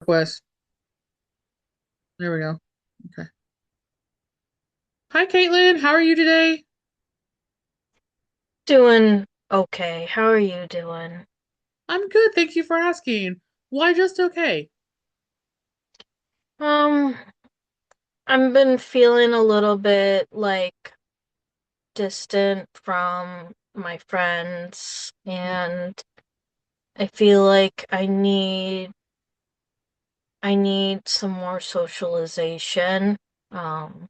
Request. There we go. Okay. Hi, Caitlin. How are you today? Doing okay. How are you doing? I'm good. Thank you for asking. Why just okay? Um, I've been feeling a little bit like distant from my friends, and I feel like I need some more socialization. Um,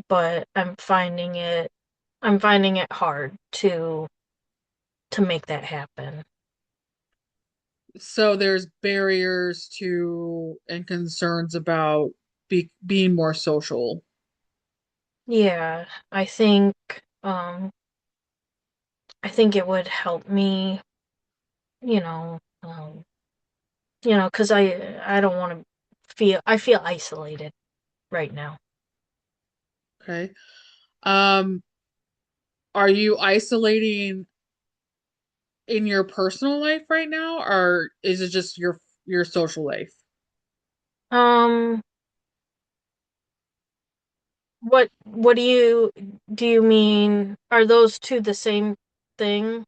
but I'm finding it hard to make that happen. So there's barriers to and concerns about being more social. Yeah, um I think it would help me, you know, um 'cause I don't want to I feel isolated right now. Okay. Um, are you isolating in your personal life right now, or is it just your social life? Um, what do you mean? Are those two the same thing?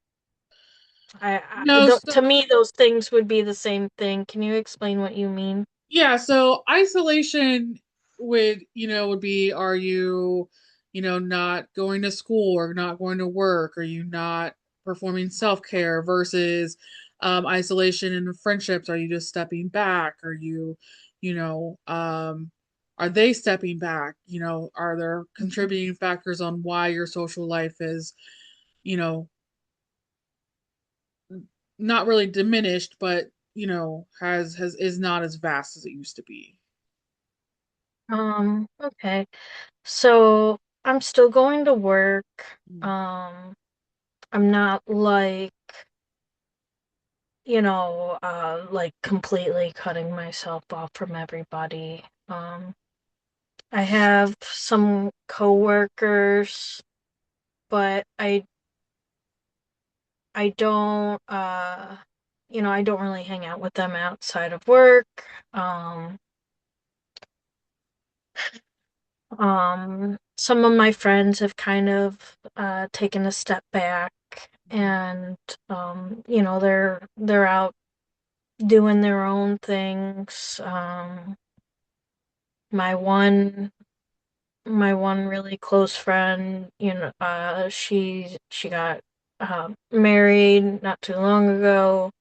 No, To so me, those things would be the same thing. Can you explain what you mean? yeah, so isolation would be, are you, not going to school or not going to work? Are you not performing self-care versus isolation in friendships? Are you just stepping back? Are you, you know, um, are they stepping back? Are there contributing factors on why your social life is, you know, not really diminished, but has is not as vast as it used to be? Okay. So I'm still going to work. Mm. Um, I'm not like completely cutting myself off from everybody. I have some coworkers, but I don't I don't really hang out with them outside of work. Um, some of my friends have kind of taken a step back and they're out doing their own things. My one my one really close friend, she got married not too long ago,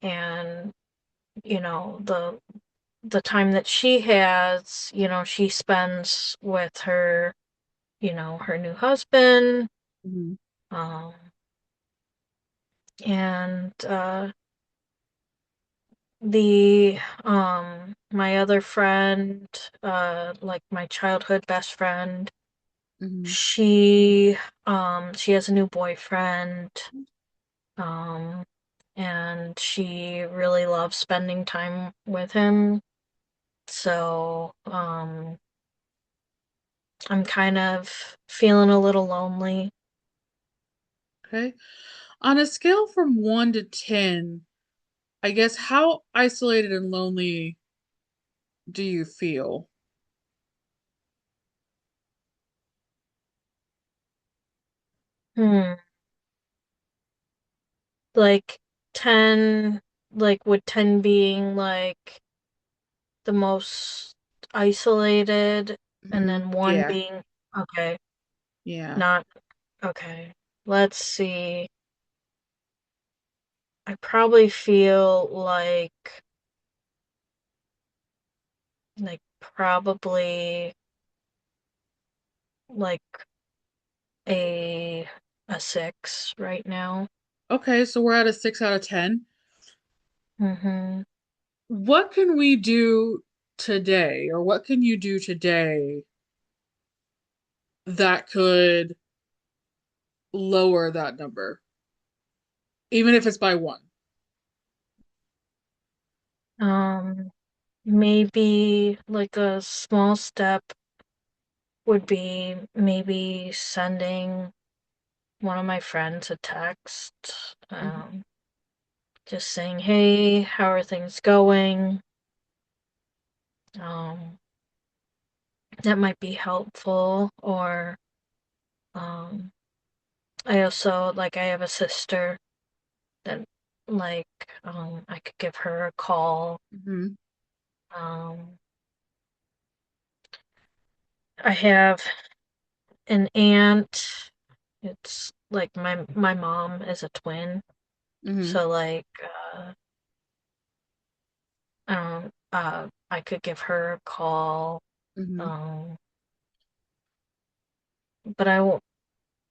and the time that she has, she spends with her new husband, Mhm. um, and the my other friend, like my childhood best friend, Mhm. she has a new boyfriend, um, and she really loves spending time with him. So, I'm kind of feeling a little lonely. Okay. On a scale from 1 to 10, I guess how isolated and lonely do you feel? Hmm. Like 10, like would 10 being like the most isolated, and then one Yeah. being okay, Yeah. not okay. Let's see. I probably feel like probably like a a 6 right now. Okay, so we're at a 6 out of 10. Mm-hmm. What can we do today, or what can you do today that could lower that number, even if it's by one? Um, Maybe like a small step would be maybe sending one of my friends a text, Mhm. just saying, hey, how are things going? Um, that might be helpful. Or um, I also like I have a sister that like I could give her a call. Hmm. Um, I have an aunt. It's like my mom is a twin, Hmm. so like I could give her a call. Hmm. Um, but I won't.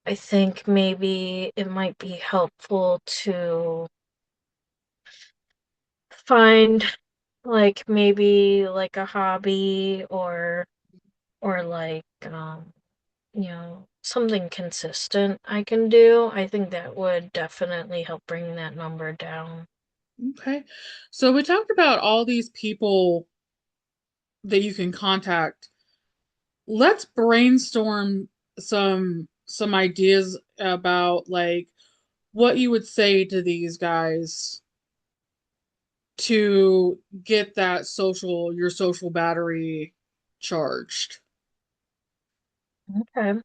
I think maybe it might be helpful to find like maybe like a hobby or like something consistent I can do. I think that would definitely help bring that number down. Okay. So we talked about all these people that you can contact. Let's brainstorm some ideas about like what you would say to these guys to get that your social battery charged. Okay.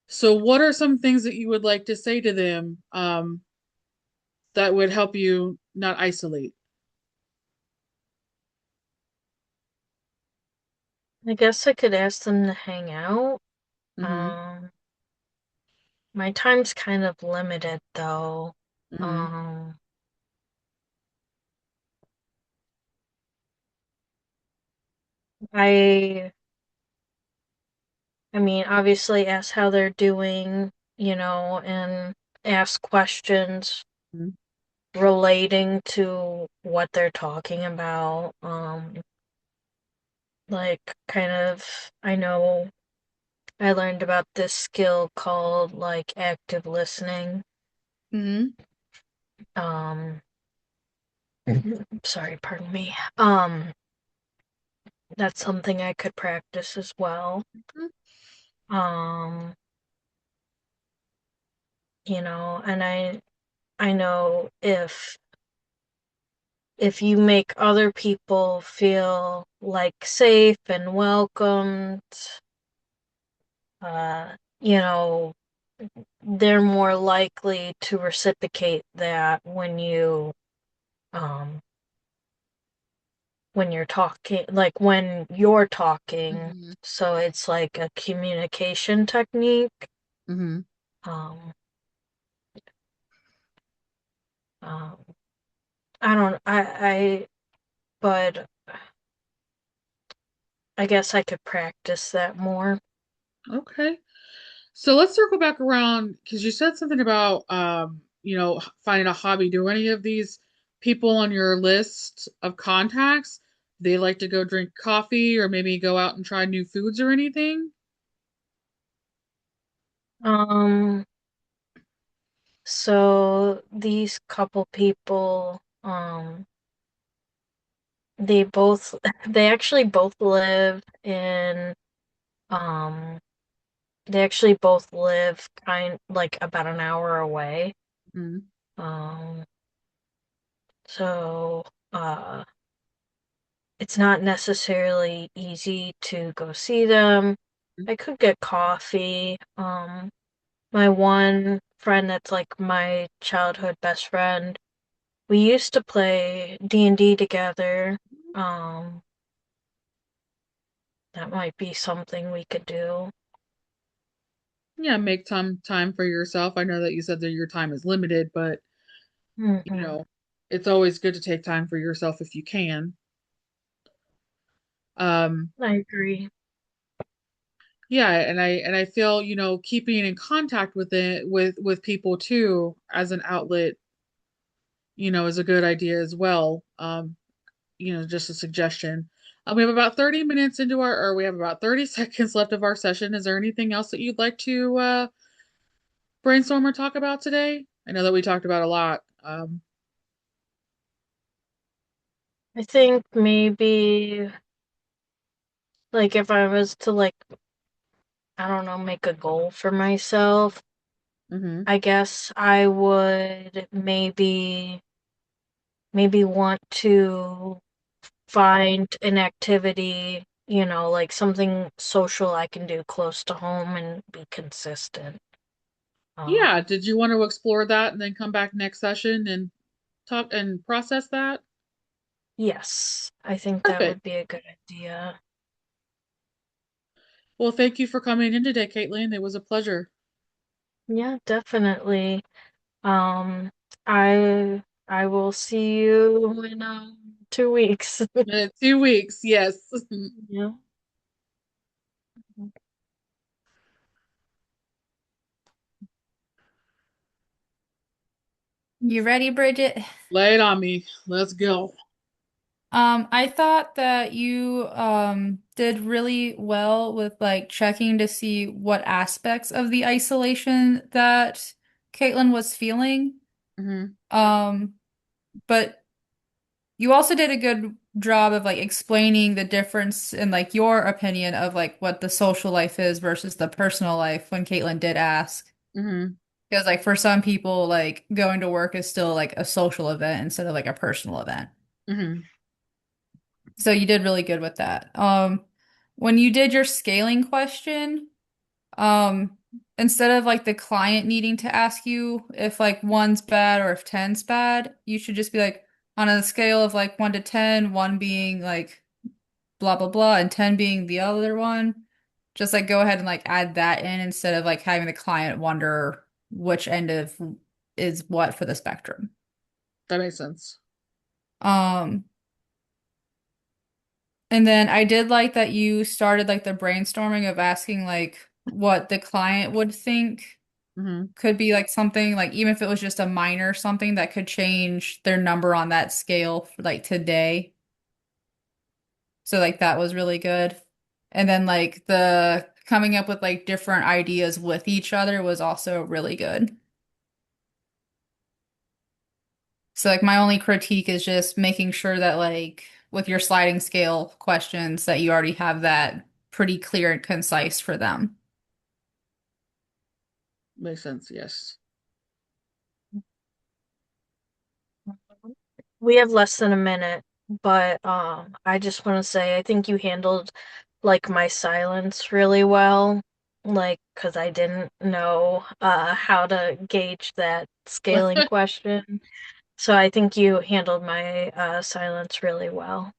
So what are some things that you would like to say to them that would help you not isolate? I guess I could ask them to hang out. Mm-hmm. Um my time's kind of limited though. Mm-hmm. Um I I mean, obviously ask how they're doing, and ask questions relating to what they're talking about. Like kind of I know I learned about this skill called like active listening. Mm-hmm. Um sorry, pardon me. That's something I could practice as well. Um, and I know if you make other people feel like safe and welcomed, you know, they're more likely to reciprocate that um when you're talking, like when you're talking. Mm-hmm. So it's like a communication technique. Mm-hmm. Um, um, I don't, but I guess I could practice that more. Okay. So let's circle back around because you said something about finding a hobby. Do any of these people on your list of contacts, they like to go drink coffee or maybe go out and try new foods or anything? Um, so these couple people, they both, they actually both live in, um, they actually both live kind like about an hour away. Mm-hmm. Um, so, uh, it's not necessarily easy to go see them. I could get coffee. My one friend that's like my childhood best friend, we used to play D&D together. Um, that might be something we could do. Yeah, make time for yourself. I know that you said that your time is limited, but you Hmm. know, it's always good to take time for yourself if you can. Um, I agree. yeah, and I feel, keeping in contact with it with people too as an outlet, is a good idea as well. Just a suggestion. We have about 30 minutes into or we have about 30 seconds left of our session. Is there anything else that you'd like to brainstorm or talk about today? I know that we talked about a lot. I think maybe like if I was to like, I don't know, make a goal for myself, Mm-hmm. I guess I would maybe want to find an activity, like something social I can do close to home and be consistent. Um, Yeah. Did you want to explore that and then come back next session and talk and process that? yes, I think that Perfect. would be a good idea. Well, thank you for coming in today, Caitlin. It was a pleasure. Yeah, definitely. Um, I will see you in 2 weeks. 2 weeks, yes. Yeah. You ready, Bridget? Lay it on me. Let's go. I thought that you did really well with like checking to see what aspects of the isolation that Caitlin was feeling. Hmm. Um, but you also did a good job of like explaining the difference in like your opinion of like what the social life is versus the personal life when Caitlin did ask. Hmm. Because like for some people, like going to work is still like a social event instead of like a personal event. Hmm. So you did really good with that. When you did your scaling question, um, instead of like the client needing to ask you if like one's bad or if 10's bad, you should just be like on a scale of like 1 to 10, one being like blah blah blah and 10 being the other one. Just like go ahead and like add that in instead of like having the client wonder which end of is what for the spectrum. That makes sense. Um, And then I did like that you started like the brainstorming of asking like what the client would think Hmm. could be like something like even if it was just a minor something that could change their number on that scale for like today. So like that was really good. And then like the coming up with like different ideas with each other was also really good. So like my only critique is just making sure that like with your sliding scale questions that you already have that pretty clear and concise for them. Makes sense, yes. We have less than a minute, but I just want to say I think you handled like my silence really well, like because I didn't know how to gauge that scaling question. So I think you handled my silence really well.